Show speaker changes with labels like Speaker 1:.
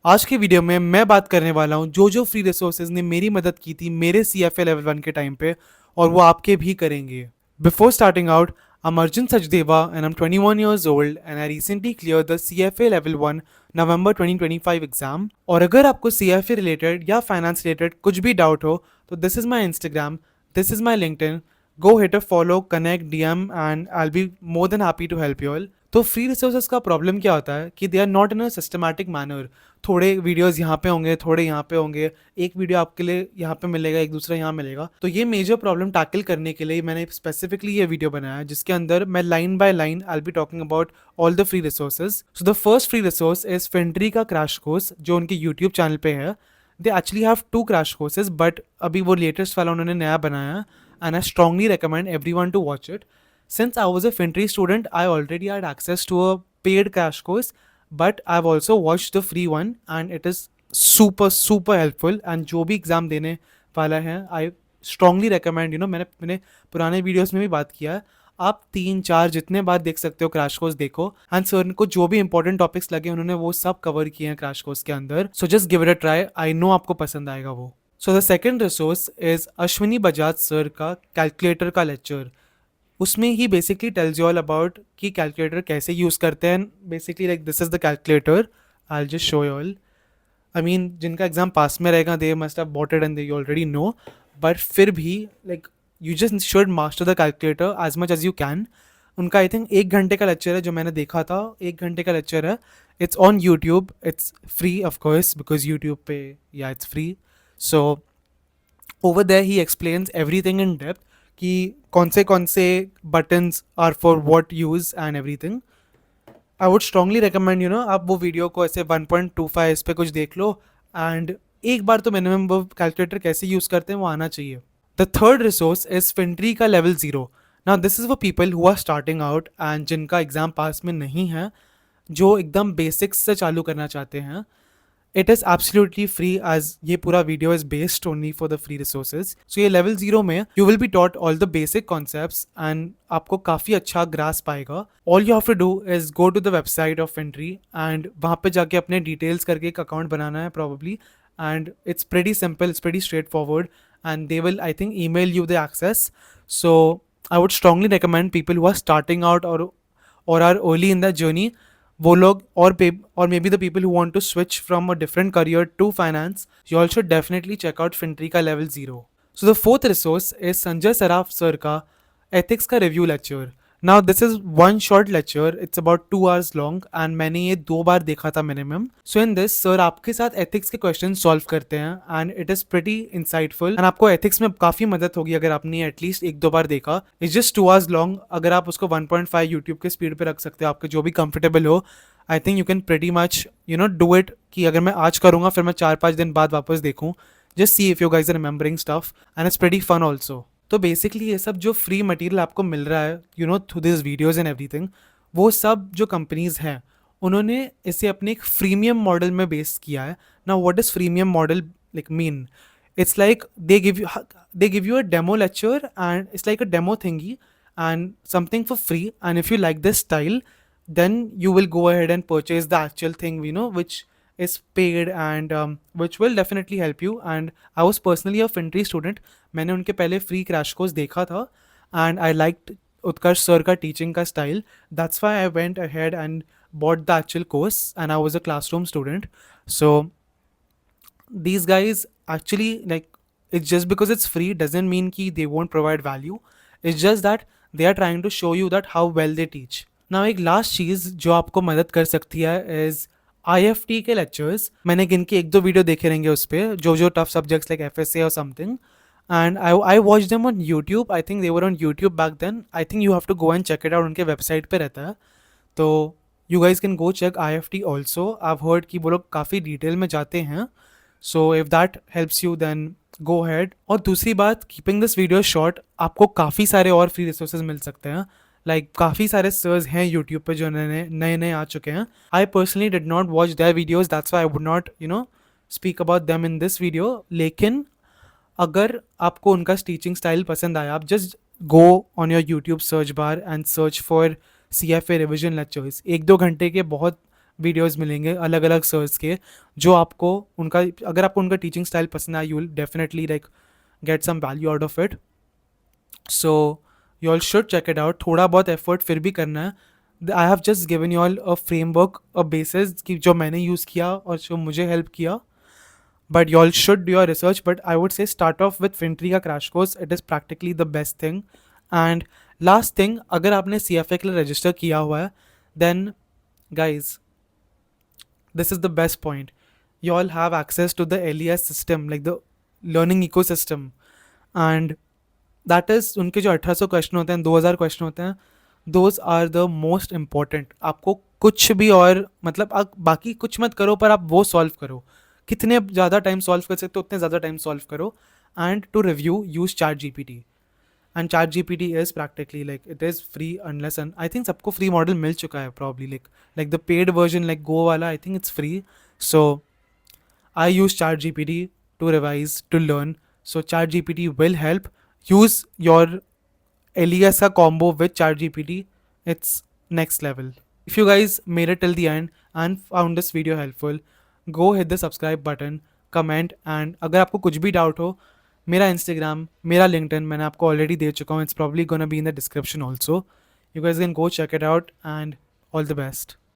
Speaker 1: आज की वीडियो में मैं बात करने वाला हूँ जो फ्री रिसोर्सेज ने मेरी मदद की थी मेरे CFA लेवल 1 के टाइम पे और वो आपके भी करेंगे। Before starting out, I'm Arjun Sachdeva and I'm 21 years old and I recently cleared the CFA level 1 November 2025 exam. और अगर आपको CFA रिलेटेड या फाइनेंस रिलेटेड कुछ भी डाउट हो तो this is my Instagram, this is my LinkedIn. Go hit a follow, connect, DM and I be more than happy to help you all. तो free resources का problem क्या होता है कि they are not in a systematic manner. थोड़े videos यहाँ पे होंगे, थोड़े यहाँ पे होंगे, एक वीडियो आपके लिए यहाँ पे मिलेगा, एक दूसरा यहाँ मिलेगा। तो ये मेजर प्रॉब्लम टैकल करने के लिए मैंने स्पेसिफिकली ये वीडियो बनाया है जिसके अंदर मैं line by line I be talking about all the free resources. So the first free resource is फिनट्री का क्रैश कोर्स जो उनके यूट्यूब चैनल पे है। They actually have 2 crash courses but अभी वो लेटेस्ट वाला उन्होंने नया बनाया and I strongly recommend everyone to watch it. Since I was a Fintry student, I already had access to a paid crash course, but I've also watched the free one and it is super helpful. And जो भी exam देने वाला है, I strongly recommend, मैंने पुराने videos में भी बात किया है, आप 3-4 जितने बार देख सकते हो क्रैश कोर्स देखो। एंड सर को जो भी इंपॉर्टेंट टॉपिक्स लगे उन्होंने वो सब कवर किए हैं क्रैश कोर्स के अंदर। So just give it a try, I know आपको पसंद आएगा वो। So the second resource is Ashwini Bajaj sir का कैलकुलेटर का लेक्चर। उसमें ही basically tells you all about कि कैलकुलेटर कैसे यूज़ करते हैं। Basically like this is the calculator, I just show you all. I mean जिनका एग्जाम पास में रहेगा they must have bought it and they you already know, but फिर भी like you just should master the calculator as much as you can. उनका I think 1 घंटे का lecture है जो मैंने देखा था, 1 घंटे का लेक्चर है। It's on YouTube, it's free of course because YouTube पे या it's free. So over there he explains everything in depth कि कौन से buttons are for what use and everything. I would strongly recommend आप वो video को ऐसे 1.25 इस पे कुछ देख लो एंड एक बार तो मिनिमम वो कैलकुलेटर कैसे यूज़ करते हैं वो आना चाहिए। द थर्ड रिसोर्स इज फिनट्री का level 0। Now this is for people who are starting out and जिनका एग्जाम पास में नहीं है, जो एकदम बेसिक्स से चालू करना चाहते हैं। It is absolutely free as ये पूरा video is based only for the free resources. So ये लेवल 0 में you will be taught all the basic concepts and आपको काफ़ी अच्छा ग्रास पाएगा। All you have to do is go to the website of Fintree and वहाँ पे जाके अपने डिटेल्स करके एक अकाउंट बनाना है probably, and it's pretty simple, it's pretty straightforward and they will I think email you the access. So I would strongly recommend people who are starting out or are early in the journey, वो लोग or maybe the people who want to switch from a different career to finance, you all should definitely check out Fintree का level 0। So the fourth resource is Sanjay Saraf sir का ethics का review lecture. Now this is one short lecture, it's about 2 hours long and मैंने ये 2 बार देखा था minimum. So in this sir आपके साथ ethics के क्वेश्चन सॉल्व करते हैं and it is pretty insightful and आपको एथिक्स में काफी मदद होगी अगर आपने एटलीस्ट 1-2 बार देखा। इट्स जस्ट 2 hours लॉन्ग, अगर आप उसको 1.5 यूट्यूब के स्पीड पे रख सकते हो, आपके जो भी कंफर्टेबल हो, I think you can pretty much do it कि अगर मैं आज करूँगा फिर मैं 4-5 दिन बाद वापस देखूँ, just see if you guys are remembering stuff and it's pretty fun also. तो बेसिकली ये सब जो फ्री मटेरियल आपको मिल रहा है through this videos and everything, वो सब जो कंपनीज हैं उन्होंने इसे अपने एक फ्रीमियम मॉडल में बेस किया है। ना what is freemium model like mean? It's like they give you a demo lecture and it's like a demo thingy and something for free, and if you like this style then you will go ahead and purchase the actual thing which is paid and which will definitely help you. And I was personally a Fintry student, मैंने उनके पहले free crash course देखा था and I liked Utkarsh sir का teaching का style, that's why I went ahead and bought the actual course and I was a classroom student. So these guys actually, like, it's just because it's free doesn't mean कि they won't provide value. It's just that they are trying to show you that how well they teach. Now एक last चीज़ जो आपको मदद कर सकती है is IFT के lectures. मैंने गिन के 1-2 वीडियो देखे रहेंगे उस पर, जो टफ सब्जेक्ट्स लाइक FSA और something, and I watched them on YouTube. I think they were on YouTube back then. I think you have to go and check it out, उनके वेबसाइट पे रहता है। तो you guys can go check IFT also. I've heard कि वो लोग काफ़ी detail में जाते हैं। So if that helps you then go ahead. और दूसरी बात, कीपिंग दिस वीडियो शॉर्ट, आपको काफ़ी सारे और फ्री रिसोर्सेज मिल सकते हैं। लाइक काफ़ी सारे सर्स हैं यूट्यूब पे जो नए आ चुके हैं। I personally did not watch their videos, that's why I would not speak about them in this video. लेकिन अगर आपको उनका टीचिंग स्टाइल पसंद आया, आप just go on your YouTube search bar and search for CFA revision lectures. 1-2 घंटे के बहुत वीडियोस मिलेंगे अलग अलग सर्स के, जो आपको उनका, अगर आपको उनका टीचिंग स्टाइल पसंद आया, you will definitely like get some value out of it. So you all should check it out. थोड़ा बहुत एफर्ट फिर भी करना है. I have just given you all a framework, a basis कि जो मैंने यूज़ किया और जो मुझे हेल्प किया. But you all should do your research. But I would say start off with Fintry का crash course. It is practically the best thing. And last thing, अगर आपने CFA के लिए register किया हुआ है, then guys, this is the best point. You all have access to the LES system, like the learning ecosystem. And that is, उनके जो 1800 question होते हैं, 2000 क्वेश्चन होते हैं, those are the most important. आपको कुछ भी और मतलब आप बाकी कुछ मत करो, पर आप वो सॉल्व करो. कितने ज़्यादा टाइम सॉल्व कर सकते हो उतने ज़्यादा टाइम सॉल्व करो. And to review use ChatGPT. And ChatGPT is practically like it is free unless, and I think सबको फ्री मॉडल मिल चुका है probably, like the paid version like go वाला, I think it's free. So I use ChatGPT to revise, to learn. So ChatGPT will help. Use your LESA combo with ChatGPT. It's next level. If you guys made it till the end and found this video helpful, go hit the subscribe button, comment, and अगर आपको कुछ भी doubt हो, मेरा Instagram, मेरा LinkedIn मैंने आपको already दे चुका हूँ. It's probably gonna be in the description also. You guys can go check it out and all the best.